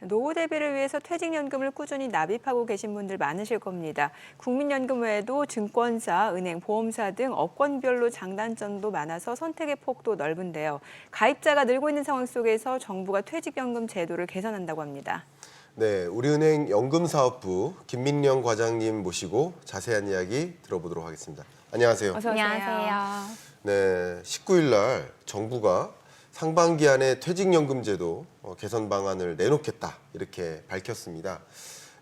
노후 대비를 위해서 퇴직연금을 꾸준히 납입하고 계신 분들 많으실 겁니다. 국민연금 외에도 증권사, 은행, 보험사 등 업권별로 장단점도 많아서 선택의 폭도 넓은데요. 가입자가 늘고 있는 상황 속에서 정부가 퇴직연금 제도를 개선한다고 합니다. 네, 우리은행 연금사업부 김민영 과장님 모시고 자세한 이야기 들어보도록 하겠습니다. 안녕하세요. 어서 오세요. 안녕하세요. 네, 19일 날 정부가 상반기 안에 퇴직연금 제도 개선 방안을 내놓겠다 이렇게 밝혔습니다.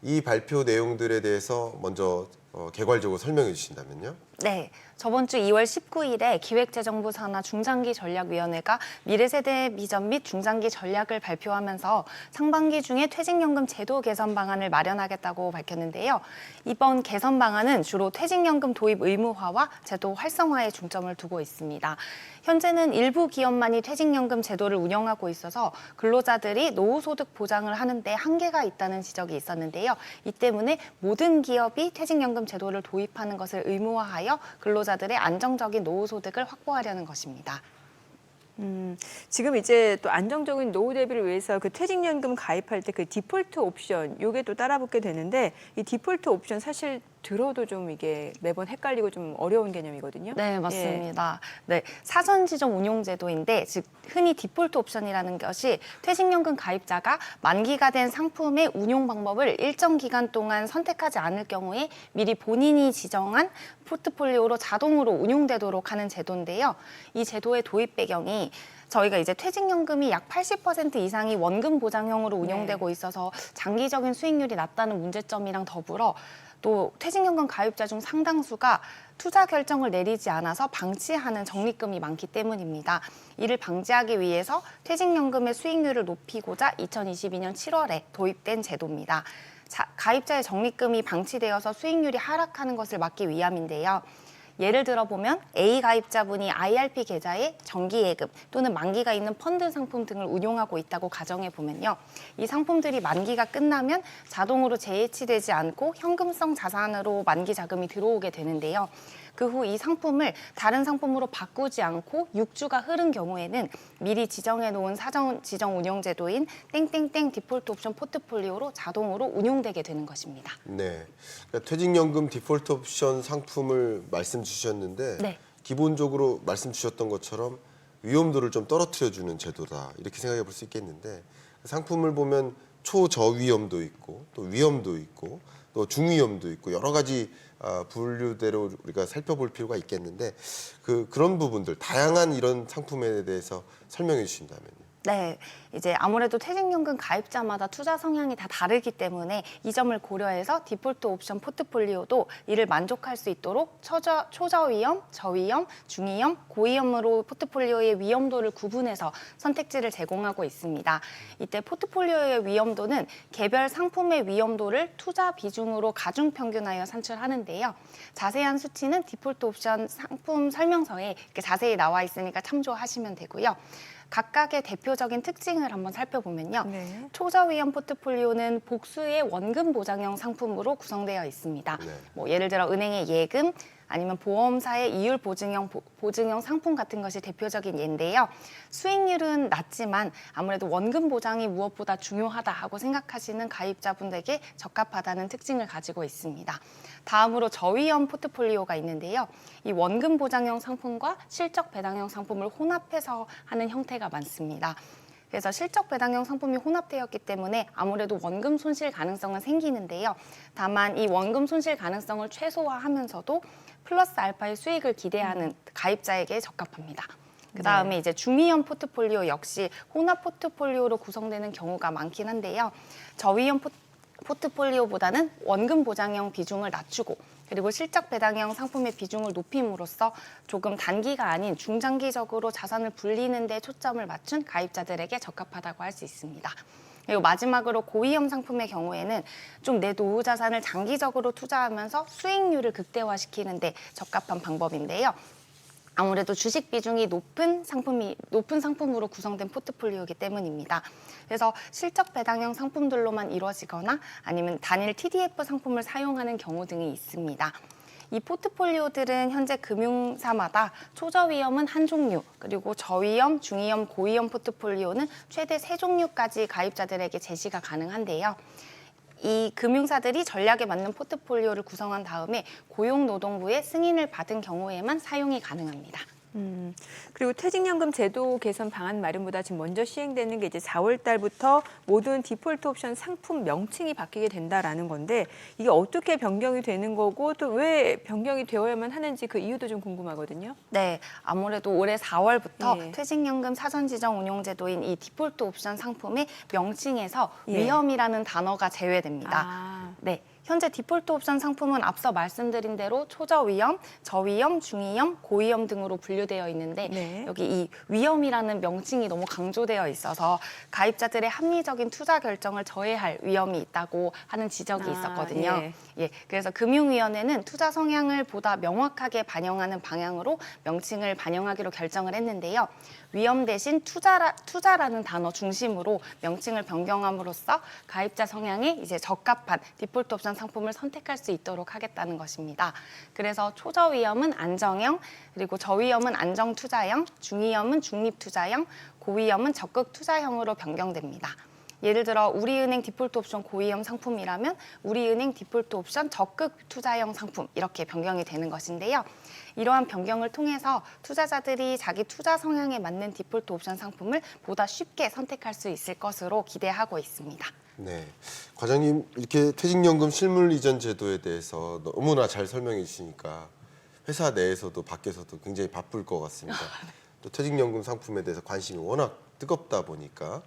이 발표 내용들에 대해서 먼저 개괄적으로 설명해 주신다면요. 네, 저번 주 2월 19일에 기획재정부 산하 중장기전략위원회가 미래세대 비전 및 중장기 전략을 발표하면서 상반기 중에 퇴직연금 제도 개선 방안을 마련하겠다고 밝혔는데요. 이번 개선 방안은 주로 퇴직연금 도입 의무화와 제도 활성화에 중점을 두고 있습니다. 현재는 일부 기업만이 퇴직연금 제도를 운영하고 있어서 근로자들이 노후소득 보장을 하는데 한계가 있다는 지적이 있었는데요. 이 때문에 모든 기업이 퇴직연금 제도를 도입하는 것을 의무화하여 근로자들의 안정적인 노후소득을 확보하려는 것입니다. 지금 이제 또 안정적인 노후 대비를 위해서 그 퇴직연금 가입할 때 그 디폴트 옵션 요게 또 따라붙게 되는데 이 디폴트 옵션 사실 들어도 좀 이게 매번 헷갈리고 좀 어려운 개념이거든요. 네, 맞습니다. 네, 사전 지정 운용 제도인데 즉 흔히 디폴트 옵션이라는 것이 퇴직연금 가입자가 만기가 된 상품의 운용 방법을 일정 기간 동안 선택하지 않을 경우에 미리 본인이 지정한 포트폴리오로 자동으로 운용되도록 하는 제도인데요. 이 제도의 도입 배경이 저희가 이제 퇴직연금이 약 80% 이상이 원금 보장형으로 운영되고 있어서 장기적인 수익률이 낮다는 문제점이랑 더불어 또 퇴직연금 가입자 중 상당수가 투자 결정을 내리지 않아서 방치하는 적립금이 많기 때문입니다. 이를 방지하기 위해서 퇴직연금의 수익률을 높이고자 2022년 7월에 도입된 제도입니다. 가입자의 적립금이 방치되어서 수익률이 하락하는 것을 막기 위함인데요. 예를 들어보면 A 가입자분이 IRP 계좌에 정기예금 또는 만기가 있는 펀드 상품 등을 운용하고 있다고 가정해보면요. 이 상품들이 만기가 끝나면 자동으로 재해치되지 않고 현금성 자산으로 만기 자금이 들어오게 되는데요. 그 후 이 상품을 다른 상품으로 바꾸지 않고 6주가 흐른 경우에는 미리 지정해놓은 사전 지정 운용 제도인 땡땡땡 디폴트 옵션 포트폴리오로 자동으로 운용되게 되는 것입니다. 네, 그러니까 퇴직연금 디폴트 옵션 상품을 말씀 주셨는데 네. 기본적으로 말씀 주셨던 것처럼 위험도를 좀 떨어뜨려주는 제도다 이렇게 생각해 볼 수 있겠는데 상품을 보면 초저위험도 있고 또 위험도 있고 또 중위험도 있고 여러 가지 분류대로 우리가 살펴볼 필요가 있겠는데 그런 부분들 다양한 이런 상품에 대해서 설명해 주신다면요. 네, 이제 아무래도 퇴직연금 가입자마다 투자 성향이 다 다르기 때문에 이 점을 고려해서 디폴트 옵션 포트폴리오도 이를 만족할 수 있도록 초저위험, 저위험, 중위험, 고위험으로 포트폴리오의 위험도를 구분해서 선택지를 제공하고 있습니다. 이때 포트폴리오의 위험도는 개별 상품의 위험도를 투자 비중으로 가중평균하여 산출하는데요. 자세한 수치는 디폴트 옵션 상품 설명서에 이렇게 자세히 나와 있으니까 참조하시면 되고요. 각각의 대표적인 특징을 한번 살펴보면요. 네. 초저위험 포트폴리오는 복수의 원금 보장형 상품으로 구성되어 있습니다. 네. 뭐 예를 들어 은행의 예금, 아니면 보험사의 이율 보증형 상품 같은 것이 대표적인 예인데요. 수익률은 낮지만 아무래도 원금 보장이 무엇보다 중요하다고 생각하시는 가입자분들에게 적합하다는 특징을 가지고 있습니다. 다음으로 저위험 포트폴리오가 있는데요. 이 원금 보장형 상품과 실적 배당형 상품을 혼합해서 하는 형태가 많습니다. 그래서 실적 배당형 상품이 혼합되었기 때문에 아무래도 원금 손실 가능성은 생기는데요. 다만 이 원금 손실 가능성을 최소화하면서도 플러스 알파의 수익을 기대하는 가입자에게 적합합니다. 그다음에 이제 중위험 포트폴리오 역시 혼합 포트폴리오로 구성되는 경우가 많긴 한데요. 저위험 포트폴리오보다는 원금 보장형 비중을 낮추고 그리고 실적 배당형 상품의 비중을 높임으로써 조금 단기가 아닌 중장기적으로 자산을 불리는 데 초점을 맞춘 가입자들에게 적합하다고 할 수 있습니다. 그리고 마지막으로 고위험 상품의 경우에는 좀 내 노후 자산을 장기적으로 투자하면서 수익률을 극대화시키는 데 적합한 방법인데요. 아무래도 주식 비중이 높은 상품으로 구성된 포트폴리오이기 때문입니다. 그래서 실적 배당형 상품들로만 이루어지거나 아니면 단일 TDF 상품을 사용하는 경우 등이 있습니다. 이 포트폴리오들은 현재 금융사마다 초저위험은 한 종류, 그리고 저위험, 중위험, 고위험 포트폴리오는 최대 3종류까지 가입자들에게 제시가 가능한데요. 이 금융사들이 전략에 맞는 포트폴리오를 구성한 다음에 고용노동부의 승인을 받은 경우에만 사용이 가능합니다. 그리고 퇴직연금 제도 개선 방안 마련보다 지금 먼저 시행되는 게 이제 4월 달부터 모든 디폴트 옵션 상품 명칭이 바뀌게 된다라는 건데 이게 어떻게 변경이 되는 거고 또 왜 변경이 되어야만 하는지 그 이유도 좀 궁금하거든요. 네, 아무래도 올해 4월부터 예. 퇴직연금 사전지정 운용제도인 이 디폴트 옵션 상품의 명칭에서 예. 위험이라는 단어가 제외됩니다. 아. 네, 현재 디폴트 옵션 상품은 앞서 말씀드린 대로 초저위험, 저위험, 중위험, 고위험 등으로 분류되어 있는데 네. 여기 이 위험이라는 명칭이 너무 강조되어 있어서 가입자들의 합리적인 투자 결정을 저해할 위험이 있다고 하는 지적이 아, 있었거든요. 예. 예, 그래서 금융위원회는 투자 성향을 보다 명확하게 반영하는 방향으로 명칭을 반영하기로 결정을 했는데요. 위험 대신 투자라는 단어 중심으로 명칭을 변경함으로써 가입자 성향에 이제 적합한 디폴트 옵션 상품을 선택할 수 있도록 하겠다는 것입니다. 그래서 초저위험은 안정형, 그리고 저위험은 안정투자형, 중위험은 중립투자형, 고위험은 적극투자형으로 변경됩니다. 예를 들어 우리은행 디폴트 옵션 고위험 상품이라면 우리은행 디폴트 옵션 적극 투자형 상품 이렇게 변경이 되는 것인데요. 이러한 변경을 통해서 투자자들이 자기 투자 성향에 맞는 디폴트 옵션 상품을 보다 쉽게 선택할 수 있을 것으로 기대하고 있습니다. 네, 과장님 이렇게 퇴직연금 실물 이전 제도에 대해서 너무나 잘 설명해 주시니까 회사 내에서도 밖에서도 굉장히 바쁠 것 같습니다. 또 퇴직연금 상품에 대해서 관심이 워낙 뜨겁다 보니까.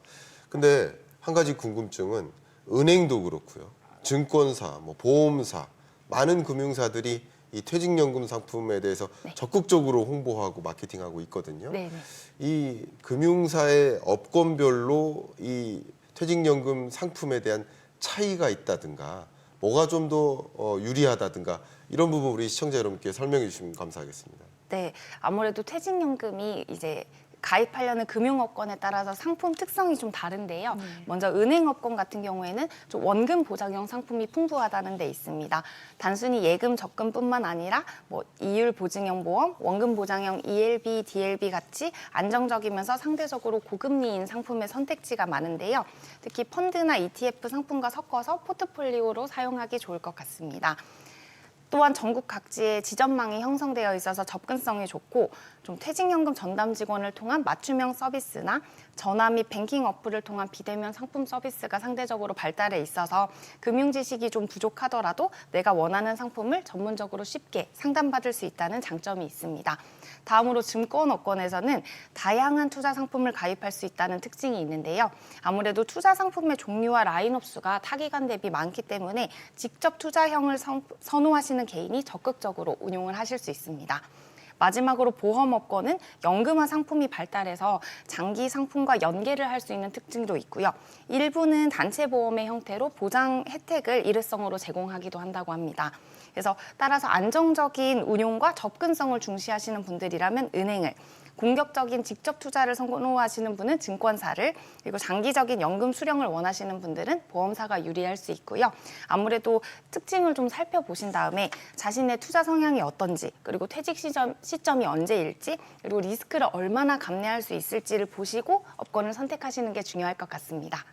근데 한 가지 궁금증은 은행도 그렇고요, 증권사, 뭐 보험사, 많은 금융사들이 이 퇴직연금 상품에 대해서 적극적으로 홍보하고 마케팅하고 있거든요. 네. 이 금융사의 업권별로 이 퇴직연금 상품에 대한 차이가 있다든가 뭐가 좀 더 유리하다든가 이런 부분 우리 시청자 여러분께 설명해 주시면 감사하겠습니다. 네, 아무래도 퇴직연금이 이제 가입하려는 금융업권에 따라서 상품 특성이 좀 다른데요. 먼저 은행업권 같은 경우에는 좀 원금 보장형 상품이 풍부하다는 데 있습니다. 단순히 예금 적금뿐만 아니라 뭐 이율 보증형 보험, 원금 보장형 ELB, DLB 같이 안정적이면서 상대적으로 고금리인 상품의 선택지가 많은데요. 특히 펀드나 ETF 상품과 섞어서 포트폴리오로 사용하기 좋을 것 같습니다. 또한 전국 각지에 지점망이 형성되어 있어서 접근성이 좋고 좀 퇴직연금 전담 직원을 통한 맞춤형 서비스나 전화 및 뱅킹 어플을 통한 비대면 상품 서비스가 상대적으로 발달해 있어서 금융 지식이 좀 부족하더라도 내가 원하는 상품을 전문적으로 쉽게 상담받을 수 있다는 장점이 있습니다. 다음으로 증권업권에서는 다양한 투자 상품을 가입할 수 있다는 특징이 있는데요. 아무래도 투자 상품의 종류와 라인업 수가 타기관 대비 많기 때문에 직접 투자형을 선호하시는 개인이 적극적으로 운용을 하실 수 있습니다. 마지막으로 보험업권은 연금화 상품이 발달해서 장기 상품과 연계를 할 수 있는 특징도 있고요. 일부는 단체 보험의 형태로 보장 혜택을 일회성으로 제공하기도 한다고 합니다. 그래서 따라서 안정적인 운용과 접근성을 중시하시는 분들이라면 은행을, 공격적인 직접 투자를 선호하시는 분은 증권사를, 그리고 장기적인 연금 수령을 원하시는 분들은 보험사가 유리할 수 있고요. 아무래도 특징을 좀 살펴보신 다음에 자신의 투자 성향이 어떤지, 그리고 퇴직 시점이 언제일지, 그리고 리스크를 얼마나 감내할 수 있을지를 보시고 업권을 선택하시는 게 중요할 것 같습니다.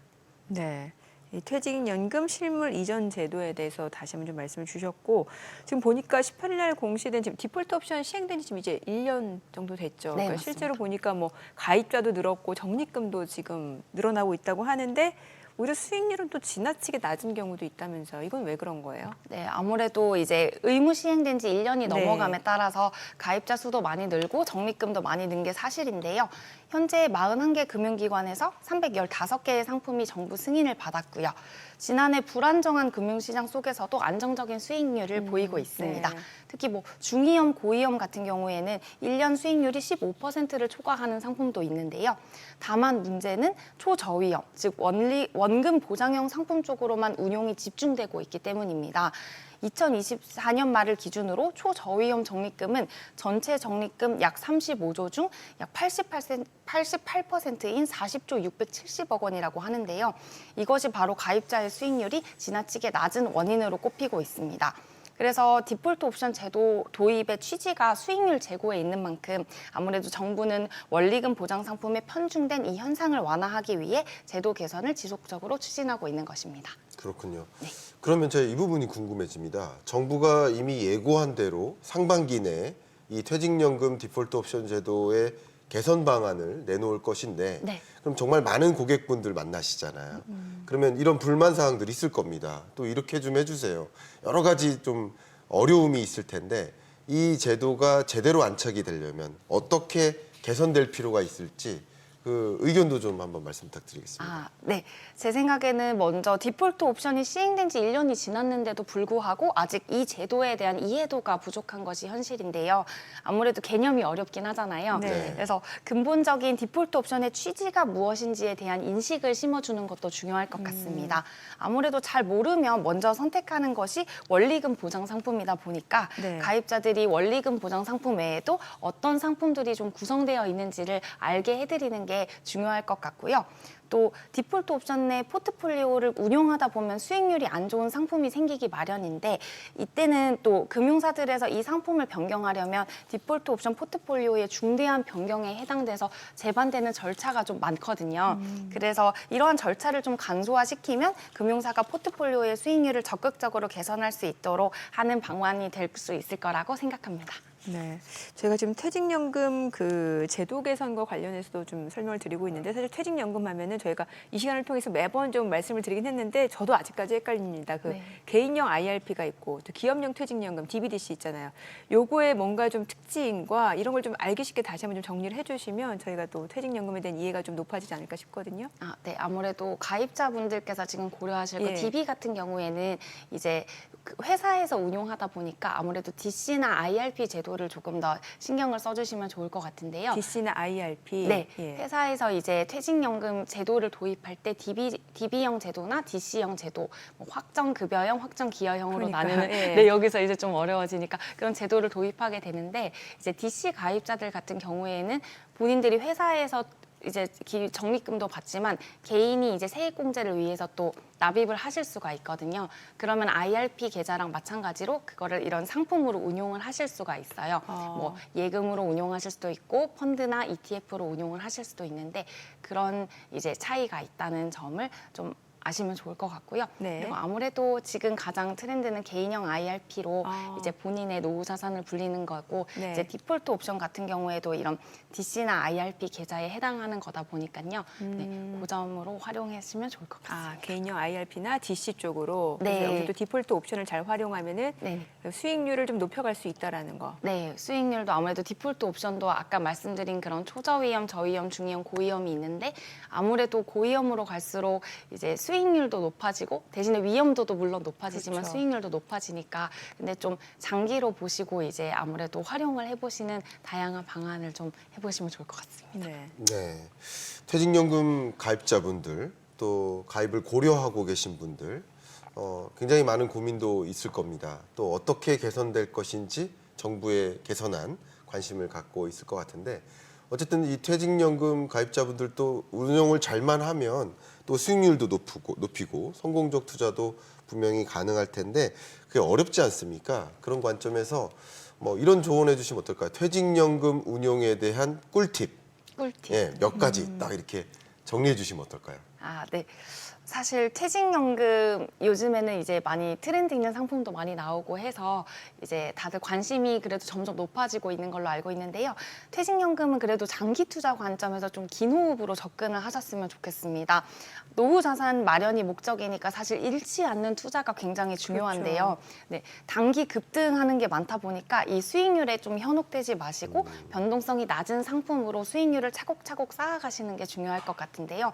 네. 이 퇴직연금 실물 이전 제도에 대해서 다시 한번 좀 말씀을 주셨고 지금 보니까 18일 날 공시된 지금 디폴트 옵션 시행된 지 지금 이제 1년 정도 됐죠. 네, 그러니까 맞습니다. 실제로 보니까 뭐 가입자도 늘었고 적립금도 지금 늘어나고 있다고 하는데 오히려 수익률은 또 지나치게 낮은 경우도 있다면서 이건 왜 그런 거예요? 네, 아무래도 이제 의무 시행된 지 1년이 넘어감에 네. 따라서 가입자 수도 많이 늘고 적립금도 많이 는 게 사실인데요. 현재 41개 금융기관에서 315개의 상품이 정부 승인을 받았고요. 지난해 불안정한 금융시장 속에서도 안정적인 수익률을 보이고 있습니다. 네. 특히 뭐 중위험, 고위험 같은 경우에는 1년 수익률이 15%를 초과하는 상품도 있는데요. 다만 문제는 초저위험, 즉 원금 보장형 상품 쪽으로만 운용이 집중되고 있기 때문입니다. 2024년 말을 기준으로 초저위험 적립금은 전체 적립금 약 35조 중 약 88%인 40조 670억 원이라고 하는데요. 이것이 바로 가입자의 수익률이 지나치게 낮은 원인으로 꼽히고 있습니다. 그래서 디폴트 옵션 제도 도입의 취지가 수익률 제고에 있는 만큼 아무래도 정부는 원리금 보장 상품에 편중된 이 현상을 완화하기 위해 제도 개선을 지속적으로 추진하고 있는 것입니다. 그렇군요. 네. 그러면 제가 이 부분이 궁금해집니다. 정부가 이미 예고한 대로 상반기 내에 이 퇴직연금 디폴트 옵션 제도의 개선 방안을 내놓을 것인데 네. 그럼 정말 많은 고객분들 만나시잖아요. 그러면 이런 불만 사항들이 있을 겁니다. 또 이렇게 좀 해주세요. 여러 가지 좀 어려움이 있을 텐데 이 제도가 제대로 안착이 되려면 어떻게 개선될 필요가 있을지 그 의견도 좀 한번 말씀 부탁드리겠습니다. 네. 제 생각에는 먼저 디폴트 옵션이 시행된 지 1년이 지났는데도 불구하고 아직 이 제도에 대한 이해도가 부족한 것이 현실인데요. 아무래도 개념이 어렵긴 하잖아요. 네. 그래서 근본적인 디폴트 옵션의 취지가 무엇인지에 대한 인식을 심어주는 것도 중요할 것 같습니다. 아무래도 잘 모르면 먼저 선택하는 것이 원리금 보장 상품이다 보니까 네. 가입자들이 원리금 보장 상품 외에도 어떤 상품들이 좀 구성되어 있는지를 알게 해드리는 게 중요할 것 같고요. 또 디폴트 옵션 내 포트폴리오를 운용하다 보면 수익률이 안 좋은 상품이 생기기 마련인데 이때는 또 금융사들에서 이 상품을 변경하려면 디폴트 옵션 포트폴리오의 중대한 변경에 해당돼서 재반되는 절차가 좀 많거든요. 그래서 이러한 절차를 좀 간소화시키면 금융사가 포트폴리오의 수익률을 적극적으로 개선할 수 있도록 하는 방안이 될 수 있을 거라고 생각합니다. 네, 저희가 지금 퇴직연금 그 제도 개선과 관련해서도 좀 설명을 드리고 있는데 사실 퇴직연금 하면은 저희가 이 시간을 통해서 매번 좀 말씀을 드리긴 했는데 저도 아직까지 헷갈립니다. 그 네. 개인형 IRP가 있고 또 기업용 퇴직연금 DBDC 있잖아요. 요거의 뭔가 좀 특징과 이런 걸 좀 알기 쉽게 다시 한번 좀 정리를 해주시면 저희가 또 퇴직연금에 대한 이해가 좀 높아지지 않을까 싶거든요. 네. 아무래도 가입자분들께서 지금 고려하실 거 예. DB 같은 경우에는 이제 그 회사에서 운용하다 보니까 아무래도 DC나 IRP 제도를 조금 더 신경을 써주시면 좋을 것 같은데요. DC나 IRP. 네, 예. 회사에서 이제 퇴직연금 제도를 도입할 때 DB형 제도나 DC형 제도, 뭐 확정급여형, 확정기여형으로 그러니까요. 나누는 예. 네, 여기서 이제 좀 어려워지니까 그런 제도를 도입하게 되는데 이제 DC 가입자들 같은 경우에는 본인들이 회사에서 이제 적립금도 받지만 개인이 이제 세액공제를 위해서 또 납입을 하실 수가 있거든요. 그러면 IRP 계좌랑 마찬가지로 그거를 이런 상품으로 운용을 하실 수가 있어요. 뭐 예금으로 운용하실 수도 있고 펀드나 ETF로 운용을 하실 수도 있는데 그런 이제 차이가 있다는 점을 좀 아시면 좋을 것 같고요. 네. 그리고 아무래도 지금 가장 트렌드는 개인형 IRP로 이제 본인의 노후 자산을 불리는 거고 네. 이제 디폴트 옵션 같은 경우에도 이런 DC나 IRP 계좌에 해당하는 거다 보니까요. 네, 그 점으로 활용하시면 좋을 것 같습니다. 개인형 IRP나 DC 쪽으로 네. 그래서 여기도 디폴트 옵션을 잘 활용하면은 네. 수익률을 좀 높여갈 수 있다라는 거. 네, 수익률도 아무래도 디폴트 옵션도 아까 말씀드린 그런 초저위험, 저위험, 중위험, 고위험이 있는데 아무래도 고위험으로 갈수록 이제 수익률도 높아지고 대신에 위험도도 물론 높아지지만 그렇죠. 수익률도 높아지니까 근데 좀 장기로 보시고 이제 아무래도 활용을 해보시는 다양한 방안을 좀 해보시면 좋을 것 같습니다. 네. 네. 퇴직연금 가입자분들 또 가입을 고려하고 계신 분들 굉장히 많은 고민도 있을 겁니다. 또 어떻게 개선될 것인지 정부의 개선안 관심을 갖고 있을 것 같은데 어쨌든 이 퇴직연금 가입자분들도 운용을 잘만 하면 또 수익률도 높이고 성공적 투자도 분명히 가능할 텐데 그게 어렵지 않습니까? 그런 관점에서 뭐 이런 조언해 주시면 어떨까요? 퇴직연금 운용에 대한 꿀팁. 꿀팁. 예, 몇 가지 딱 이렇게 정리해 주시면 어떨까요? 네. 사실 퇴직연금 요즘에는 이제 많이 트렌드 있는 상품도 많이 나오고 해서 이제 다들 관심이 그래도 점점 높아지고 있는 걸로 알고 있는데요. 퇴직연금은 그래도 장기 투자 관점에서 좀 긴 호흡으로 접근을 하셨으면 좋겠습니다. 노후 자산 마련이 목적이니까 사실 잃지 않는 투자가 굉장히 중요한데요. 네, 단기 급등하는 게 많다 보니까 이 수익률에 좀 현혹되지 마시고 변동성이 낮은 상품으로 수익률을 차곡차곡 쌓아가시는 게 중요할 것 같은데요.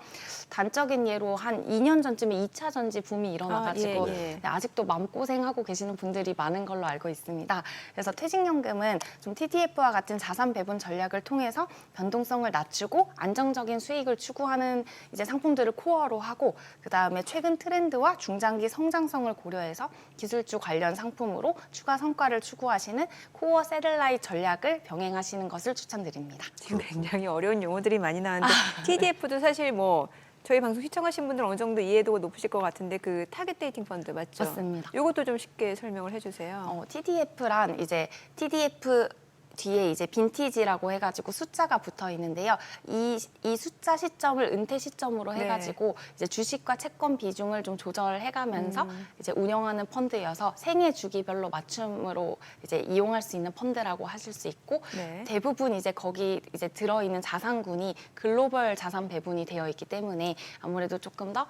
단적인 예로 한 2년 전쯤에 2차 전지 붐이 일어나가지고 예. 아직도 마음고생하고 계시는 분들이 많은 걸로 알고 있습니다. 그래서 퇴직연금은 좀 TDF와 같은 자산 배분 전략을 통해서 변동성을 낮추고 안정적인 수익을 추구하는 이제 상품들을 코어로 하고 그다음에 최근 트렌드와 중장기 성장성을 고려해서 기술주 관련 상품으로 추가 성과를 추구하시는 코어 세틀라이트 전략을 병행하시는 것을 추천드립니다. 지금 굉장히 어려운 용어들이 많이 나왔는데 TDF도 사실 뭐 저희 방송 시청하신 분들 어느 정도 이해도가 높으실 것 같은데 그 타겟 데이팅 펀드 맞죠? 맞습니다. 이것도 좀 쉽게 설명을 해주세요. TDF란 이제 TDF 뒤에 이제 빈티지라고 해가지고 숫자가 붙어 있는데요. 이 숫자 시점을 은퇴 시점으로 네. 해가지고 이제 주식과 채권 비중을 좀 조절해가면서 이제 운영하는 펀드여서 생애 주기별로 맞춤으로 이제 이용할 수 있는 펀드라고 하실 수 있고 네. 대부분 이제 거기 이제 들어있는 자산군이 글로벌 자산 배분이 되어 있기 때문에 아무래도 조금 더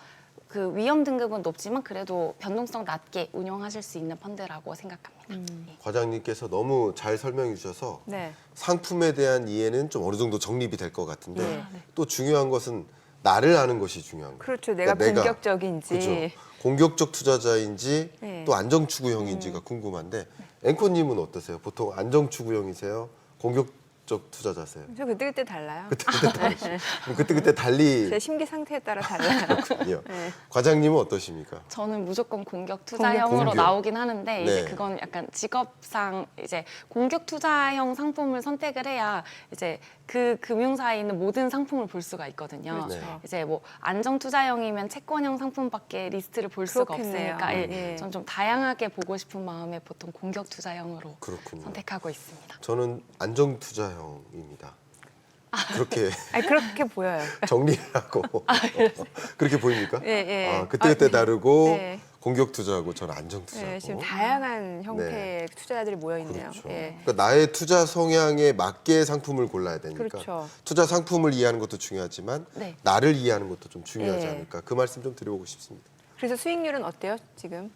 그 위험 등급은 높지만 그래도 변동성 낮게 운영하실 수 있는 펀드라고 생각합니다. 과장님께서 너무 잘 설명해 주셔서 네. 상품에 대한 이해는 좀 어느 정도 정립이 될 것 같은데 네. 또 중요한 것은 나를 아는 것이 중요한 거예요. 그렇죠. 내가 그러니까 공격적인지. 그죠. 공격적 투자자인지 네. 또 안정추구형인지가 궁금한데 앵커님은 어떠세요? 보통 안정추구형이세요? 공격적 투자자세요? 저 그때그때 달라요. 그때그때 다르죠. 그때그때 달리 제 심기 상태에 따라 달라요. 그렇군요. 네. 과장님은 어떠십니까? 저는 무조건 공격 투자형으로 공격. 나오긴 하는데 이제 네. 그건 약간 직업상 이제 공격 투자형 상품을 선택을 해야 이제 그 금융사에 있는 모든 상품을 볼 수가 있거든요. 그렇죠. 네. 이제 뭐 안정 투자형이면 채권형 상품밖에 리스트를 볼 수가 그렇겠네요. 없으니까 예. 전 좀 다양하게 보고 싶은 마음에 보통 공격 투자형으로 그렇군요. 선택하고 있습니다. 저는 안정투자형입니다. 그렇게 아니, 그렇게 보여요. 정리를 하고 그렇게 보입니까? 예, 예. 아, 그때그때 다르고 네. 공격 투자하고 저는 안정 투자고. 네, 지금 다양한 형태의 투자자들이 모여 있네요. 그렇죠. 예. 그러니까 나의 투자 성향에 맞게 상품을 골라야 되니까 그렇죠. 투자 상품을 이해하는 것도 중요하지만 네. 나를 이해하는 것도 좀 중요하지 예. 않을까 그 말씀 좀 드려보고 싶습니다. 그래서 수익률은 어때요, 지금?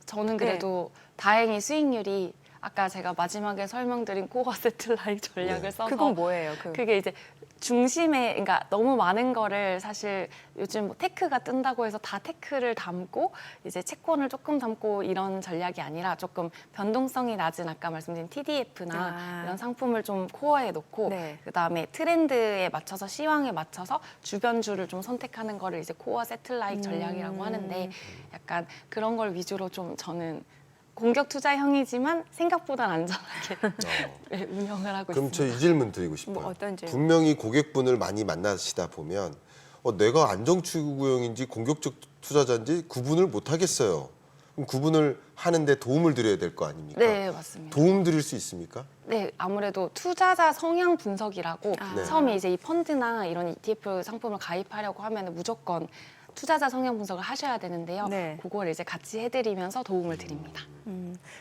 저는 그래도 다행히 수익률이 아까 제가 마지막에 설명드린 코어 세틀라인 전략을 네. 써서 그건 뭐예요? 그게 이제 중심에 그러니까 너무 많은 거를 사실 요즘 뭐 테크가 뜬다고 해서 다 테크를 담고 이제 채권을 조금 담고 이런 전략이 아니라 조금 변동성이 낮은 아까 말씀드린 TDF나 이런 상품을 좀 코어에 놓고 네. 그다음에 트렌드에 맞춰서 시황에 맞춰서 주변주를 좀 선택하는 거를 이제 코어 세틀라이트 전략이라고 하는데 약간 그런 걸 위주로 좀 저는 공격 투자형이지만 생각보다 안전하게 네, 운영을 하고 그럼 있습니다. 저 이 질문 드리고 싶어요. 뭐 어떤 질문? 분명히 고객분을 많이 만나시다 보면 내가 안정추구형인지 공격적 투자자인지 구분을 못 하겠어요. 그럼 구분을 하는데 도움을 드려야 될 거 아닙니까? 네, 맞습니다. 도움 드릴 수 있습니까? 네, 아무래도 투자자 성향 분석이라고 네. 처음에 이제 이 펀드나 이런 ETF 상품을 가입하려고 하면 무조건 투자자 성향 분석을 하셔야 되는데요. 네. 그걸 이제 같이 해드리면서 도움을 드립니다.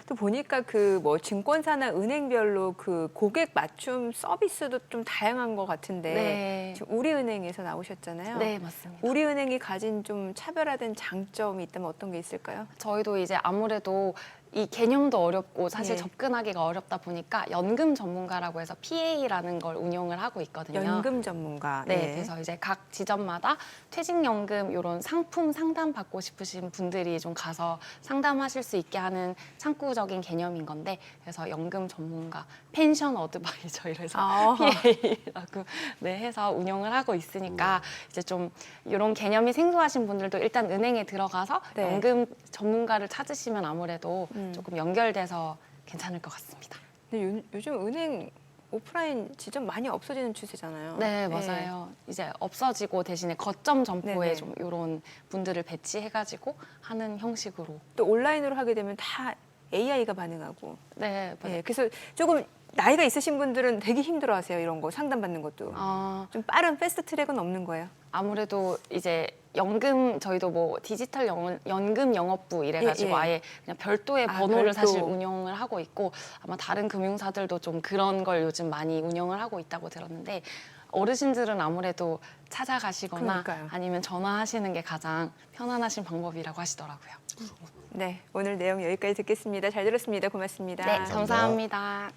또 보니까 그 뭐 증권사나 은행별로 그 고객 맞춤 서비스도 좀 다양한 것 같은데 네. 지금 우리은행에서 나오셨잖아요. 네, 맞습니다. 우리은행이 가진 좀 차별화된 장점이 있다면 어떤 게 있을까요? 저희도 이제 아무래도 이 개념도 어렵고 사실 예. 접근하기가 어렵다 보니까 연금 전문가라고 해서 PA라는 걸 운영을 하고 있거든요. 연금 전문가. 네, 예. 그래서 이제 각 지점마다 퇴직연금 이런 상품 상담 받고 싶으신 분들이 좀 가서 상담하실 수 있게 하는 창구적인 개념인 건데, 그래서 연금 전문가, 펜션 어드바이저 이래서 아. PA라고 네, 해서 운영을 하고 있으니까 이제 좀 이런 개념이 생소하신 분들도 일단 은행에 들어가서 네. 연금 전문가를 찾으시면 아무래도 조금 연결돼서 괜찮을 것 같습니다. 근데 요즘 은행 오프라인 지점 많이 없어지는 추세잖아요. 네, 예. 맞아요. 이제 없어지고 대신에 거점 점포에 네네. 좀 이런 분들을 배치해가지고 하는 형식으로. 또 온라인으로 하게 되면 다 AI가 반응하고. 네, 맞아요. 예, 그래서 조금 나이가 있으신 분들은 되게 힘들어하세요. 이런 거 상담받는 것도. 좀 빠른 패스트 트랙은 없는 거예요. 아무래도 이제 연금 저희도 뭐 디지털 연금 영업부 이래가지고 예, 예. 아예 그냥 별도의 아, 번호를 별도. 사실 운영을 하고 있고, 아마 다른 금융사들도 좀 그런 걸 요즘 많이 운영을 하고 있다고 들었는데, 어르신들은 아무래도 찾아가시거나 그러니까요. 아니면 전화하시는 게 가장 편안하신 방법이라고 하시더라고요. 네, 오늘 내용 여기까지 듣겠습니다. 잘 들었습니다. 고맙습니다. 네, 감사합니다. 감사합니다.